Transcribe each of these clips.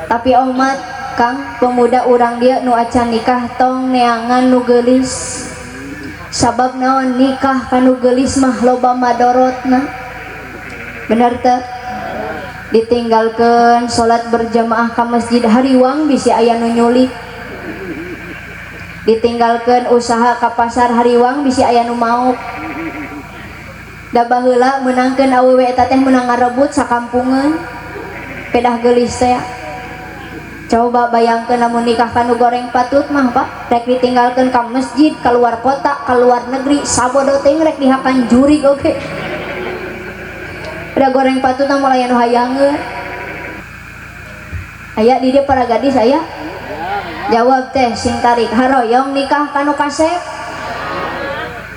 Tapi umat Kang pemuda urang dia nu acan nikah tong neangan nu geulis. Sabab naon nikah kanu geulis mah loba madorotna. Bener teu? Ditinggalkeun salat berjamaah ka masjid hariwang bisi aya nu nyulik. Ditinggalkeun usaha ka pasar hariwang bisi aya nu maok. Da baheula meunangkeun awewe eta teh meunang ngarebut sakampungeun. Pedah geulis teh. Coba bayangkeun lamun nikah kanu goreng patut mah Pak, rek ditinggalkeun ka masjid, keluar kota, keluar negeri, sabodo teh rek dihakan juri oge. Udah goreng patut mah layan nu hayangeun. Aya di dieu para gadis aya? Jawab teh sing tarik, haroyong nikah kanu kasep?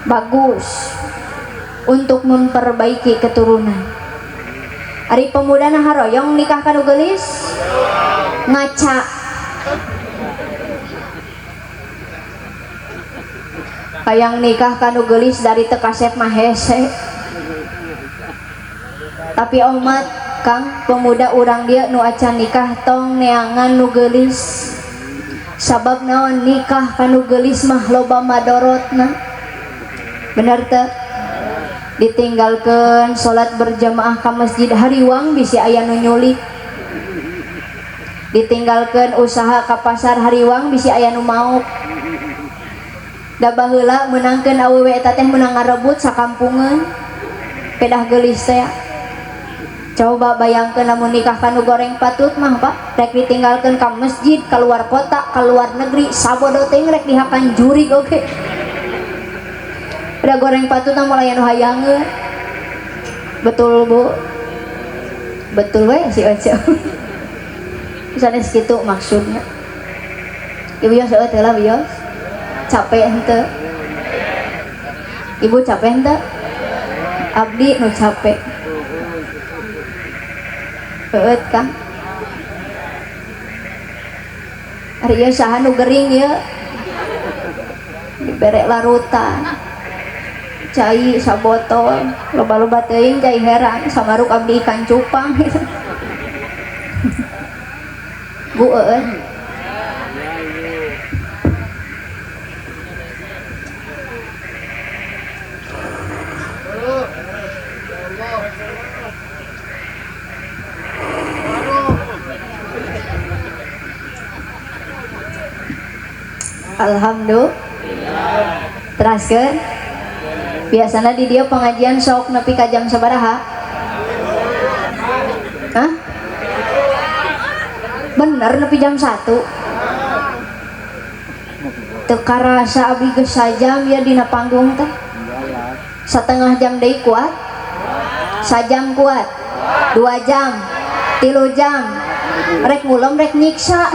Bagus. Untuk memperbaiki keturunan. Ari pemuda na haroyong nikah kanu geulis? Ngaca. Hayang nikah kanu geulis dari teu kasep mah hese. Tapi umat Kang pemuda urang dia nu acan nikah tong neangan nu geulis. Sabab naon nikah kanu geulis mah loba madorotna. Bener teu? Ditinggalkeun salat berjamaah ka masjid hariwang bisi aya nu nyulik. Ditinggalkeun usaha ka pasar hariwang bisi aya nu maok. Da baheula meunangkeun awewe eta teh meunang ngarebut sakampungeun. Pedah geulis teh. Coba bayangkeun lamun nikah kanu goreng patut mah Pak, rek ditinggalkeun ka masjid, keluar kota, keluar negeri, sabodo teh rek dihakan juri oge. Udah goreng patut mah layan nu hayangeun. Betul Bu? Betul we si Oce. Sanes kitu maksudna. Ibu yo seueur teh lah bios. Capek henteu? Ibu capek henteu? Abdi nu capek. Heueut Kang. Ari ieu saha nu gering ieu? Dibere larutan. Cai sabotol, loba-loba teuing cai heran, samaruk abdi ikan cupang. Bu eueut. Alhamdulillah. Teraskeun. Biasanya di dia pengajian sok nepi ka jam sabaraha? Hah? Bener nepi jam 1. Teu karasa abdi geus sajam ya dina panggung teh. Setengah jam deui kuat? Sajam kuat? 2 jam? 3 jam? Rek ngulem rek nyiksa.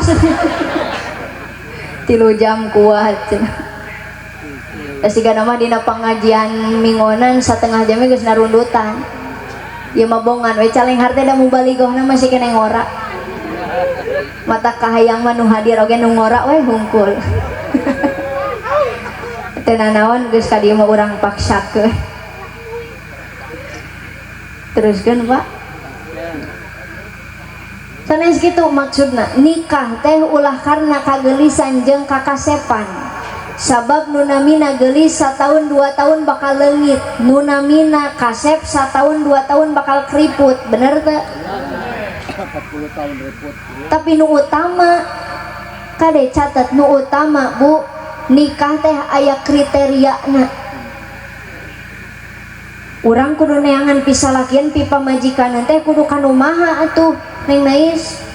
3 jam kuat. Siga nama dina pengajian mingonan setengah jamnya geus narundutan. Ieu mah bongan we caleng harte da mubalighna masih kene ngora. Mata kahayang mah nu hadir oge nu ngora we hungkul. Teu nanaon geus ka dieu mah urang paksakeun. Teruskeun Pak. Sanes kitu maksudna nikah teh ulah karena kagelisan jeung kakasepan. Sabab nunamina geulis satahun 2 tahun bakal leungit, nunamina kasep satahun 2 tahun bakal keriput, bener teu? 40 tahun repot. Tapi nu utama kade catat nu utama Bu, nikah teh aya kriteriana. Urang kudu neangan pisalakian pipa majikan teh kudu kanu maha atuh Neng Nais.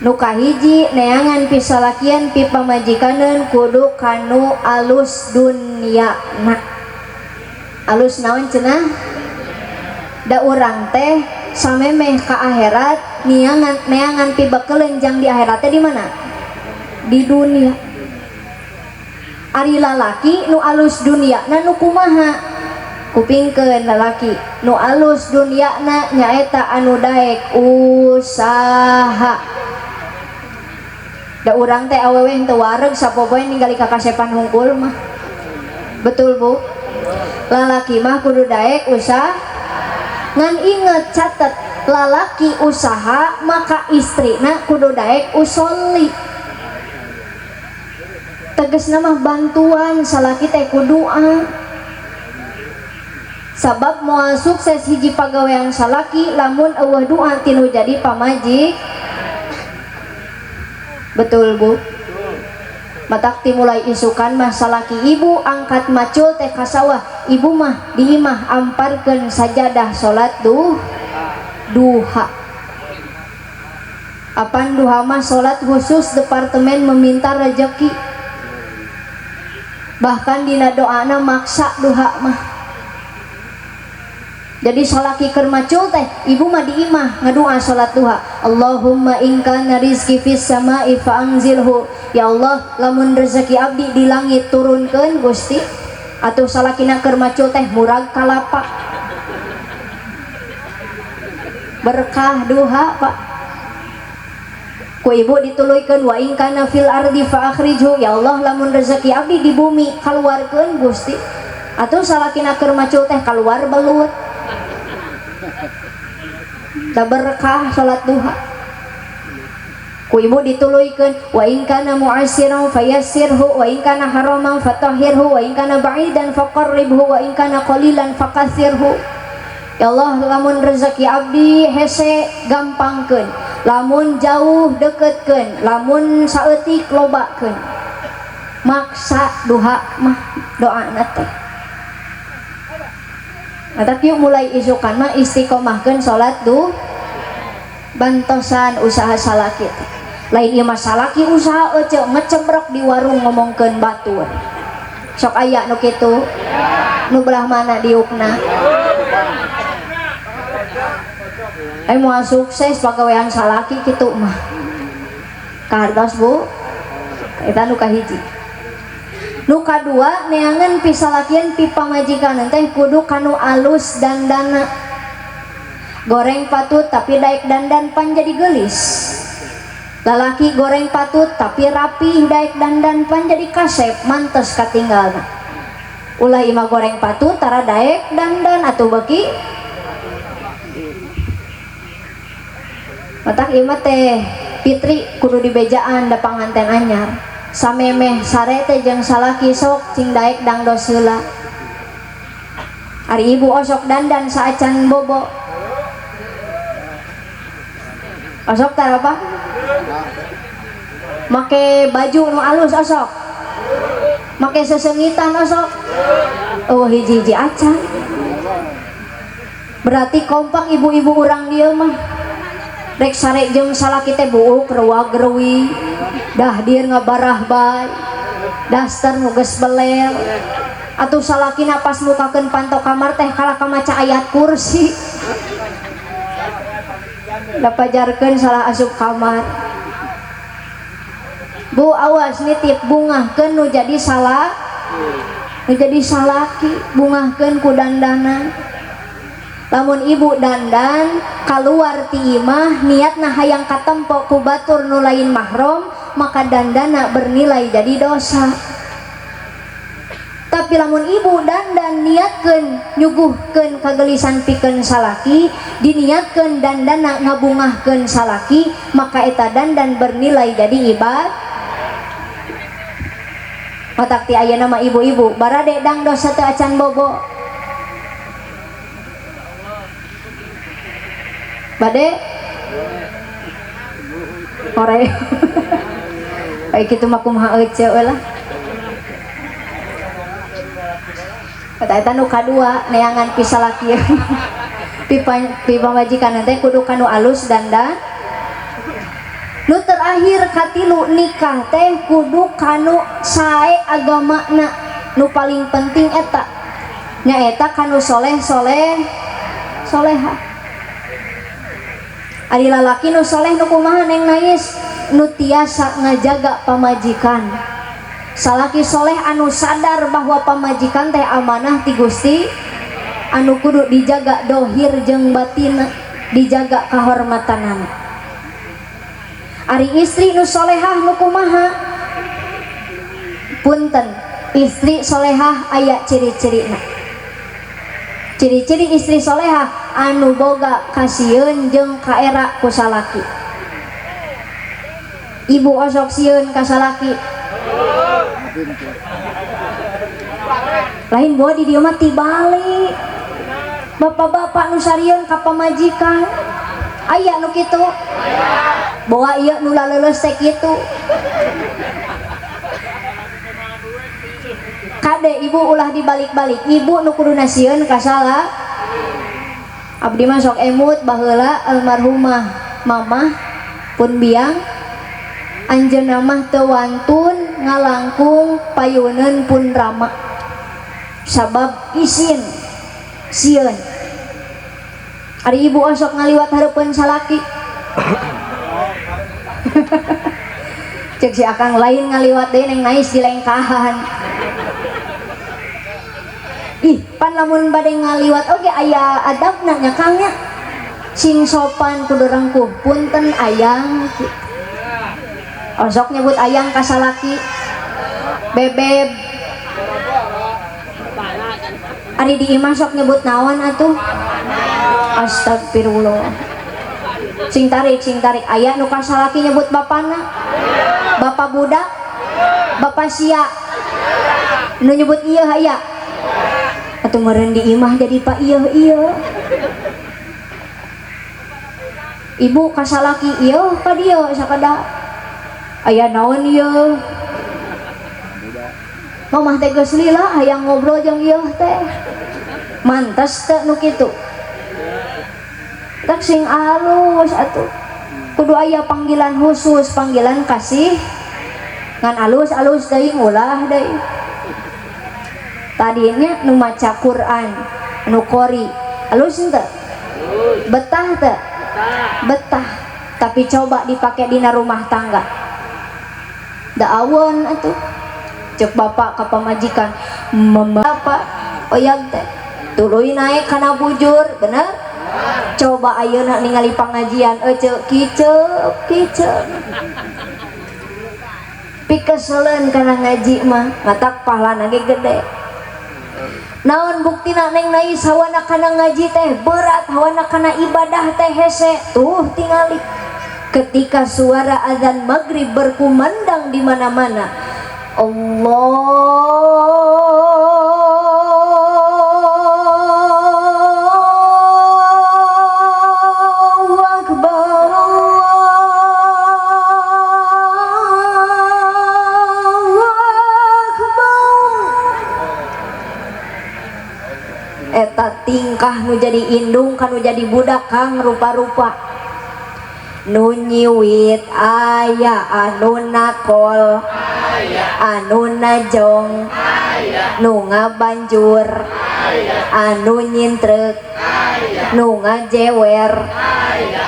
Nu kahiji neangan pisalakian pipa majikaneun kudu kanu alus dunyana. Alus naon cenah? Da urang teh samemeh ka akhirat neangan pibekeun jang di akhirat teh di mana? Di dunia. Ari lalaki nu alus dunyana nu kumaha? Kupingkeun lalaki nu alus dunyana nyaeta anu daek usaha. Da urang teh awewe henteu wareg sapopoe ninggali kakasepan hungkul mah. Betul Bu? Lalaki mah kudu daek usah. Ngan inget catet lalaki usaha maka istrina kudu daek usolli. Tegasna mah bantuan salaki teh kudu'a. Sabab moal sukses hiji pagawean salaki lamun eueuh doa tinu jadi pamajik. Betul Bu. Matak timulai isukan mah salaki ibu angkat macul teh ka sawah, ibu mah di imah amparkeun sajadah salat duha. Apan duha mah salat khusus departemen meminta rezeki. Bahkan dina doana maksa duha mah. Jadi salaki keur macul teh ibu mah di imah ngadua salat duha. Allahumma in kana rizqi fis samai fa anzilhu. Ya Allah, lamun rezeki abdi di langit turunkeun Gusti. Atuh salakina keur macul teh murag kalapa. Berkah duha, Pak. Ku ibu dituluykeun wa in kana fil ardi fa akhrijhu. Ya Allah, lamun rezeki abdi di bumi kaluarkeun Gusti. Atuh salakina keur macul teh kaluar belut. Da berkah salat duha. Ku ibu dituluykeun wa in kana mu'assiran fayassirhu wa in kana haraman fatahhirhu wa in kana ba'idan faqarribhu wa in kana qalilan fakathirhu. Ya Allah, lamun rezeki abdi hese gampangkeun, lamun jauh deketkeun, lamun saeutik lobakeun. Maksa duha mah doana teh. Matak yuk mulai isukan mah istiqomahkeun salat bantosan usaha salaki. Lain ieu mah salaki usaha ece ngecebrok di warung ngomongkeun batur. Sok aya nu kitu? Nu belah mana diukna? Moal sukses pagawean salaki kitu mah. Kahartos Bu. Eta nu kahiji. Nu kadua neangan pisalakian pi pamajikan teh kudu kanu alus dandana. Goreng patut tapi daek dandan pan jadi gelis. Lalaki goreng patut tapi rapi daek dandan pan jadi kasep mantes katinggalna. Ulah imah goreng patut tara daek dandan atuh beuki. Matak imah teh Fitri kudu dibejaan da panganten anyar. Samemeh sare teh jeung salaki sok cing daek dangdos heula. Ari ibu osok dandan saacan bobo. Osok tara apa? Make baju nu alus osok. Make sesengitan osok. Oh hiji-hiji acan. Berarti kompak ibu-ibu urang dieu mah. Rek sare jeung salaki teh buuk rewag-rewi. Dah dir ngabarah bay. Daster nu geus belel. Atuh salakina pas mukakeun panto kamar teh kalah kamaca ayat kursi. Da pajarkeun salah asup kamar. Bu awas nitip bungahkeun nu jadi salah. Nu jadi salaki bungahkeun ku dandanan. Lamun ibu dandan keluar ti imah niatna hayang katempo ku batur nu lain mahram maka dandana bernilai jadi dosa. Tapi lamun ibu dandan niatkeun nyuguhkeun kagelisan pikeun salaki, diniatkeun dandana ngabungahkeun salaki, maka eta dandan bernilai jadi ibadah. Matak ti ayeuna mah ibu-ibu barade dangdos teu acan bobo. Bade ore baik itu mah kumaha ece lah. Eta nu kadua neangan pisalaki pi pamajikan teh kudu kanu alus dandan. Nu terakhir katilu nikah teh kudu kanu sae agamana. Nu paling penting eta nyaeta kanu soleh-soleh soleha. Ari lalaki nu soleh nu kumaha neng nais nu tiasa ngajaga pamajikan. Salaki soleh anu sadar bahwa pamajikan teh amanah ti Gusti, anu kudu dijaga dohir jeung batin, dijaga kahormatanana. Ari istri nu solehah nu kumaha? Punten, istri solehah aya ciri-cirina. Ciri-ciri istri solehah anu boga kasieun jeung kaera ku salaki. Ibu osok sieun ka salaki. Lain bawa di dieu mah tibalik. Bapak-bapak nu sarieun ka pamajikan. Aya nu kitu. Bawa ieu nu laleuleus teh kitu. Kade ibu ulah dibalik-balik. Ibu nu kudu nasieun ka salah. Abdi mah sok emut baheula almarhumah mamah pun biang anjeunna mah teu wantun ngalangkung payuneun pun rama. Sabab isin sieun. Ari ibu osok ngaliwat hareupeun salaki. Cek si akang lain ngaliwat deui neng nais di lengkahan. Ih, pan lamun bade ngaliwat oge aya adabna nya Kang nya. Sing sopan kudu rengkuh, punten ayang. Osok nyebut ayang ka salaki. Bebeb. Ari di imah sok nyebut naon atuh? Astagfirullah. Sing tarik aya nu ka salaki nyebut bapana. Bapak budak. Bapak sia. Nu nyebut ieu aya. Atuh meureun di imah jadi pak ieu. Ibu ka salaki ieu ka dieu sakada. Aya naon ieu? Mamah teh geus lila hayang ngobrol jeung ieu teh. Mantes teh nu kitu. Tak sing alus atuh. Kudu aya panggilan khusus, panggilan kasih. Ngan alus-alus deui ulah deui. Tadinya nu maca Quran, nu qori, alus henteu? Betah teu? Betah. Tapi coba dipakai dina rumah tangga. Da awon atuh. Cek bapak ka pamajikan, mama apa? Oyag teh. Tuluy naik kana bujur, bener? Coba ayeuna ningali pangajian, ceuk kiceup. Pikeseleun kana ngaji mah, matak pahlana ge gede. Naon buktina neng nais hawana kana ngaji teh berat, hawana kana ibadah teh hese. Tuh tingali ketika suara azan maghrib berkumandang di mana-mana. Allahu Akbar, Allahu Akbar. Eta tingkah nu jadi indung kanu jadi budak Kang rupa-rupa. Nu nyiwit aya anu nakol, anu najong, nu ngabanjur, anu nyintreuk, nu ngajewer,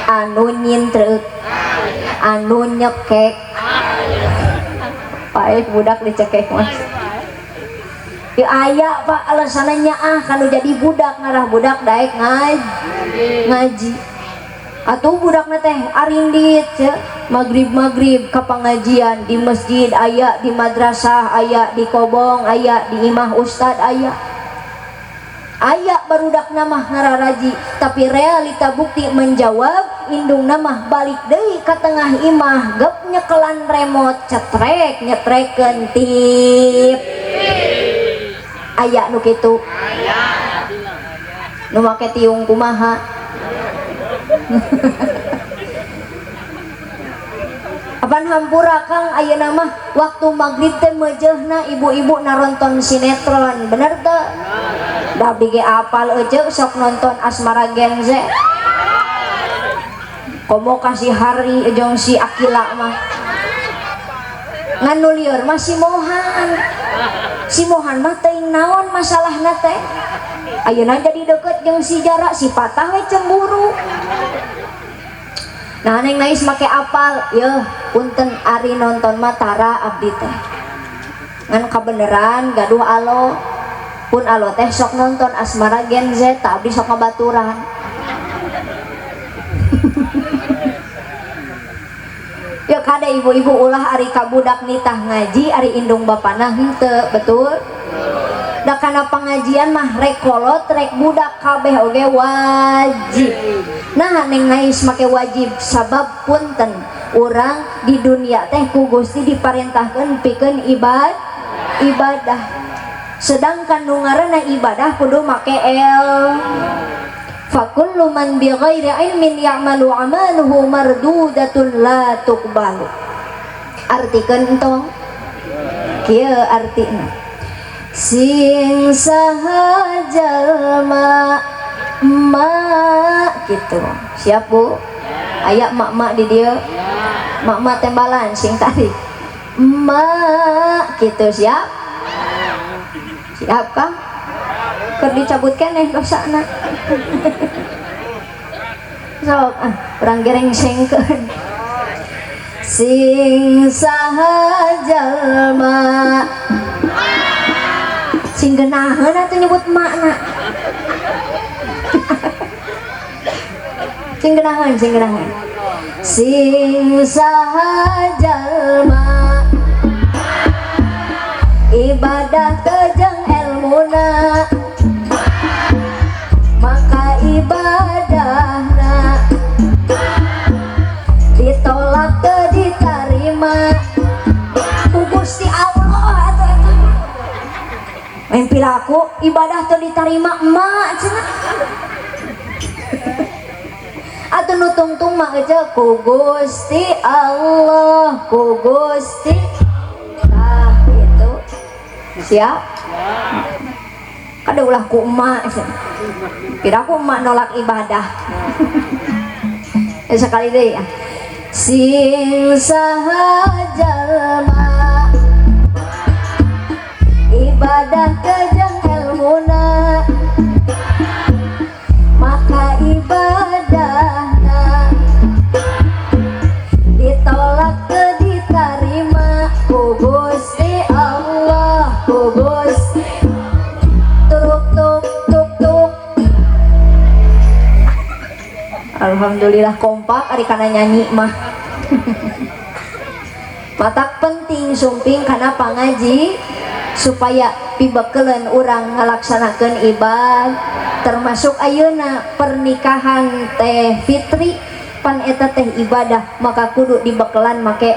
anu nyintreuk, anu nyekek. Paeh budak dicekek mas. Ya aya Pak alasannya kanu jadi budak ngarah budak daek ngaji. Atuh budakna teh arindit ya. Maghrib ka pengajian di masjid aya, di madrasah aya, di kobong aya, di imah ustad aya. Aya barudakna mah ngararaji, tapi realita bukti menjawab indung mah balik deui ka tengah imah gep nyekelan remote cetrek nyetrekeun tip. Aya nu kitu. Nu make tiung kumaha? Apan hampura Kang ayeuna mah waktu maghrib teh meujeuhna ibu-ibu naronton sinetron, bener teu? Da abdi ge apal euceuk sok nonton Asmara Genze. Komo kasih hari jeung si Akila mah. Ngan nu lieur mah si Mohan. Si Mohan mah teuing naon masalahna teh? Ayeuna jadi deket jeung si Jara, si Patah we cemburu. Nah neng nais make apal, yeuh punten ari nonton Matara abdi teh. Ngan kabeneran gaduh alo. Pun alo teh sok nonton Asmara Genze, tak abdi sok ngabaturan. Ya kada ibu-ibu ulah ari kabudak nitah ngaji, ari indung bapana henteu, betul? da kana pengajian mah rek kolot rek budak kabeh oge wajib. Nah neng nais make wajib sabab punten urang di dunia teh ku Gusti diparentahkeun pikeun ibadah. Sedangkan nu ngaranna ibadah kudu make fakullu man bighairi ilmin ya'malu amaluhu mardudatun la tuqbalu. Artikeun entong kieu artina sing saha jalma mak gitu. Siap Bu? Aya mak-mak di dieu. Mak-mak tembalan sing tadi. Mak gitu siap? Siap Kang? Keur dicabut keneh dosana. Sok urang gereng sengkeun. Sing saha jalma sing geunaheun atuh nyebut makna. Sing geunaheun sing saha jalma ibadah kejeng ilmuna maka ibadahna ditolak ke diterima ku Gusti Allah. Main pilaku ibadah teu diterima emak cenah atuh nu tungtung mah aja ku Gusti Allah, ku Gusti. Nah itu siap kada ulah ku emak kira ku emak nolak ibadah. Sekali deh ya sing saha jalma ibadah kejeng ilmuna maka ibadahna ditolak ke diterima ku Gusti Allah, ku Gusti. Tuk tuk tuk tuk. Alhamdulillah kompak ari kana nyanyi mah. Matak penting sumping kana pangaji supaya pibekeuleun urang ngalaksanakeun ibadah termasuk ayeuna pernikahan teh fitri pan eta teh ibadah maka kudu dibekeulan make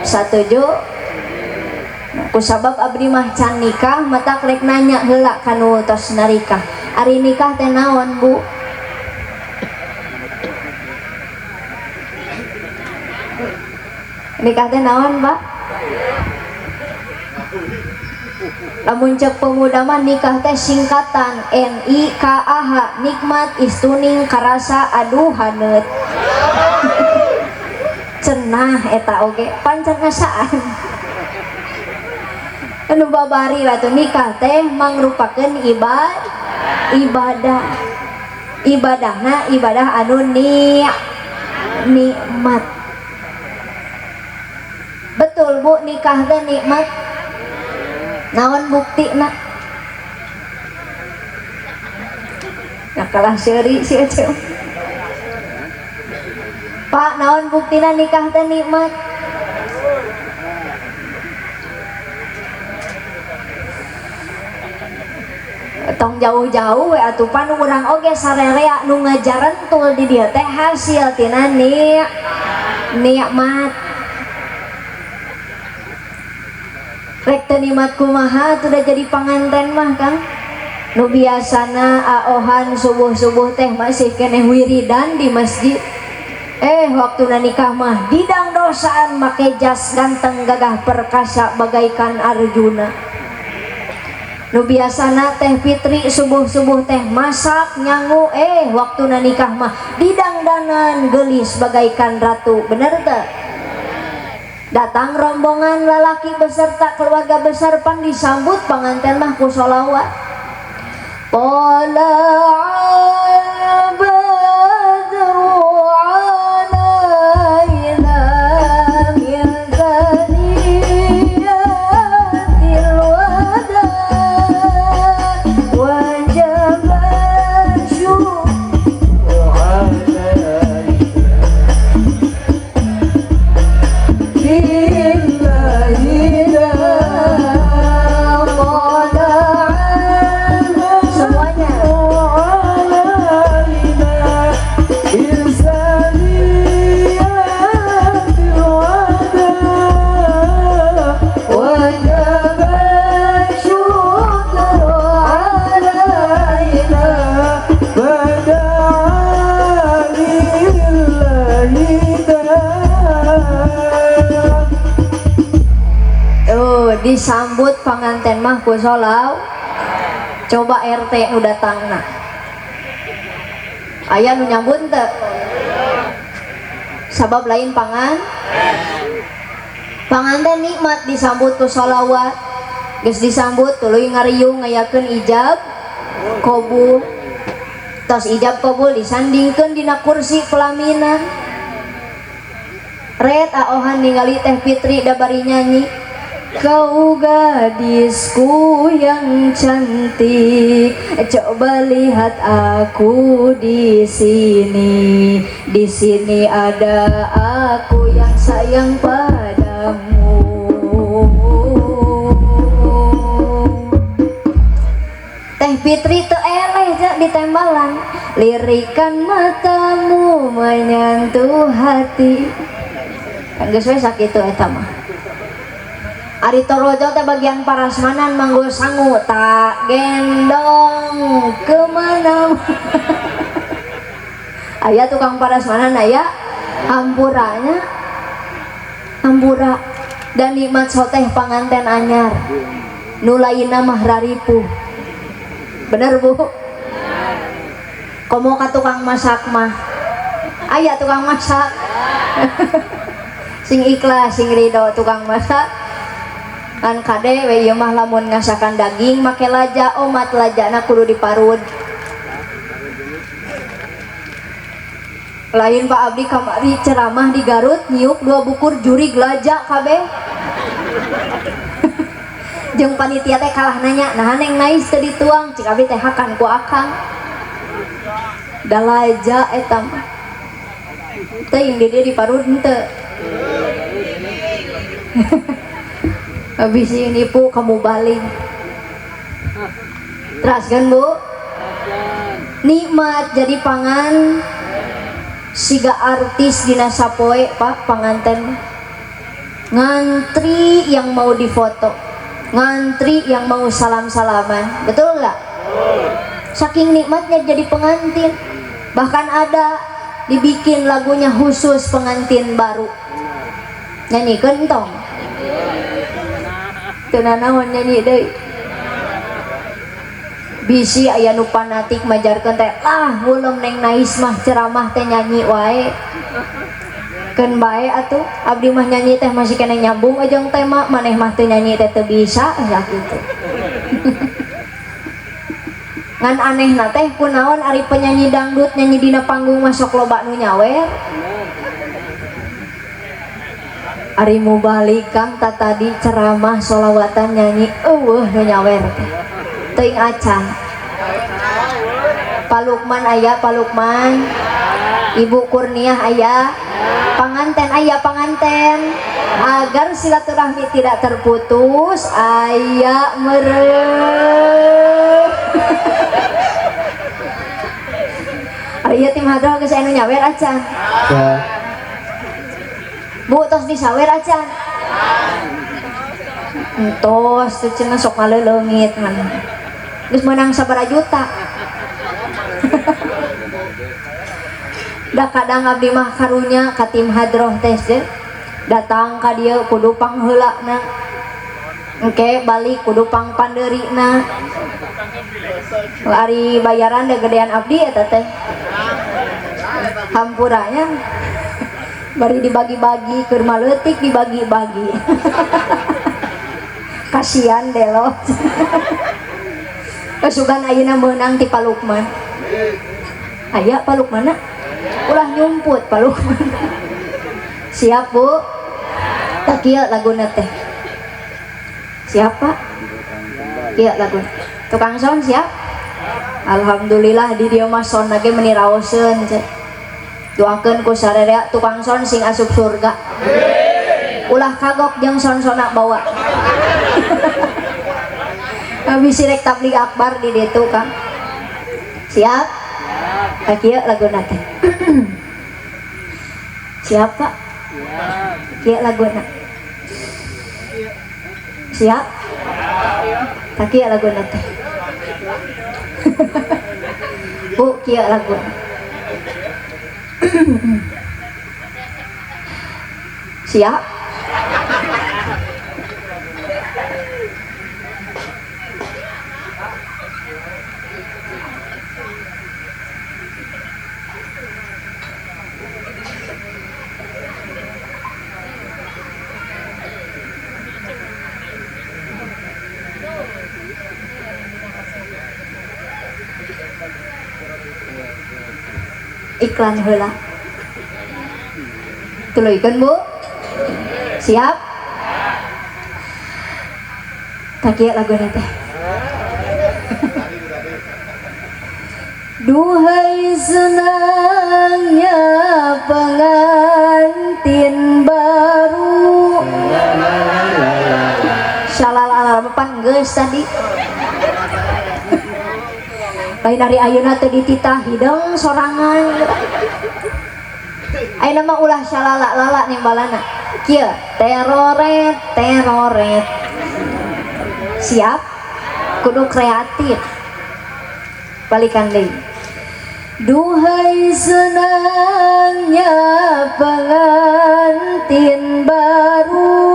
satuju. Kusabab abdi mah can nikah matak rek nanya heula kanu tos narikah ari nikah teh naon Bu? Nikah teh naon Pak? Lamun cek pemuda mah nikah teh singkatan NIKAH nikmat istuning karasa aduh haneut. Cenah eta oge pancen ngasaan. Anu babari atuh nikah teh mangrupakeun ibadah. Ibadahna ibadah anu nikmat. Betul Bu nikah teh nikmat. Naon bukti nak? Nah kalah seuri si Ece. Pak naon buktina nikah teh nikmat? Tong jauh-jauh we atuh pan urang oge sarerea nu ngajarentul di dieu teh hasil tina nikmat. Rek teu nikmat kumaha tuh udah jadi panganten mah Kang. Nu biasana aohan subuh-subuh teh masih keneh wiridan di masjid. Waktu nikah mah didang dosaan make jas ganteng gagah perkasa bagaikan Arjuna. Nu biasana teh fitri subuh-subuh teh masak nyangu waktu nikah mah didang danan gelis bagaikan ratu. Bener teu? Datang rombongan lalaki beserta keluarga besar pan disambut panganten mah ku sholawat. Tala'al badru alaina min thaniyatil wada wajaba syukru alaina billahi la qala disambut panganten mah ku solaw. Coba RT nu datangna aya nu nyambut teu? Sabab lain panganten nikmat disambut ku sholawat, geus disambut tuluy ngariung ngayakeun ijab qabul. Tos ijab qabul disandingkeun dina kursi pelaminan. Red aohan ningali Teh Fitri da bari nyanyi, kau gadisku yang cantik, coba lihat aku di sini. Di sini ada aku yang sayang padamu. Teh Fitri teu eleh ja ditembalan, lirikan matamu menyentuh hati. Kan geus we sakitu eta mah. Ari torojo teh bagian parasmanan manggo sangu tak gendong kemana. Aya tukang parasmanan aya hampuranya, hampura. Dan nikmat soteh panganten anyar nu lainna mah raripuh. Bener Bu? Komo ka tukang masak mah aya tukang masak. Sing ikhlas sing ridho tukang masak kan kade we ieu mah lamun ngasakan daging make laja, omat lajana kudu diparud. Lain Pak Abdi kamari ceramah di Garut nyiuk 2 bukur jurig laja kabeh. Jeung panitia teh kalah nanya, nah neng nais teu dituang, cik abdi teh hakan ku akang. Da laja eta mah. Teuing di dieu diparud henteu. Habis ini nipu kamu balik. Teraskan Bu. Nikmat jadi pangan siga artis dina sapoe Pak panganten. Ngantri yang mau difoto, ngantri yang mau salam-salaman, betul nggak? Saking nikmatnya jadi pengantin. Bahkan ada dibikin lagunya khusus pengantin baru. Nyanyikan tong. Tenanawan nyanyi deui. Bisi aya nu fanatik majarkeun teh, lah ulum neng nais mah ceramah teh nyanyi wae. Keun bae atuh, abdi mah nyanyi teh masih kena nyambung jeung tema, maneh mah teu nyanyi teh teu bisa ya kitu. Ngan anehna teh kunaon ari penyanyi dangdut nyanyi dina panggung masuk loba nu nyawer. Ari mu balik Kang tadi ceramah sholawatan nyanyi eueuh nu nyawer teh. Teuing acan. Pak Lukman aya, Pak Lukman. Ibu Kurniah aya. Panganten aya panganten. Agar silaturahmi tidak terputus, aya meureun. Ari ieu tim hadroh geus aya nu nyawer acan. Ya. Bu tos disawer acan. Entos teu cenah sok ngaleungit man. Geus menang sabaraha juta. Da kadang abdi mah karunya ka tim hadroh teh datang ka dieu kudu pangheulana. Engke balik kudu pangpandeurina. Ari bayaran da gedean abdi eta teh. Hampuranya bari dibagi-bagi keur maleutik dibagi-bagi. Kasian delo. Kasugan ayeuna meunang ti Pak Lukman. Aya Pak Lukman ulah nyumput Pak Lukman. Siap Bu? Tak kieu laguna teh. Siap Pak? Kieu laguna. Tukang sound siap? Alhamdulillah di dieu mah sound ge meuni raoseun. Doakeun ku sarerea tukang sound sing asup surga. Ulah kagok jeung son-sona bawa. Habis rek tabligh akbar di ditu Kang. Siap? Tak kieu laguna teh. Siap Pak? Kieu laguna. Siap? Tak kieu laguna teh. Bu, kieu laguna. Siap? iklan heula. Tuluikeun Bu. Siap? Takieu laguna teh. Duhai senangnya pengantin baru. Shalala pan geus tadi. Lain dari ayeuna teu dititah hideung sorangan. Ayeuna mah ulah shalala lala nimbalana. Kieu teroret teroret. Siap? Kudu kreatif. Balikan deui. Duhai senangnya pengantin baru.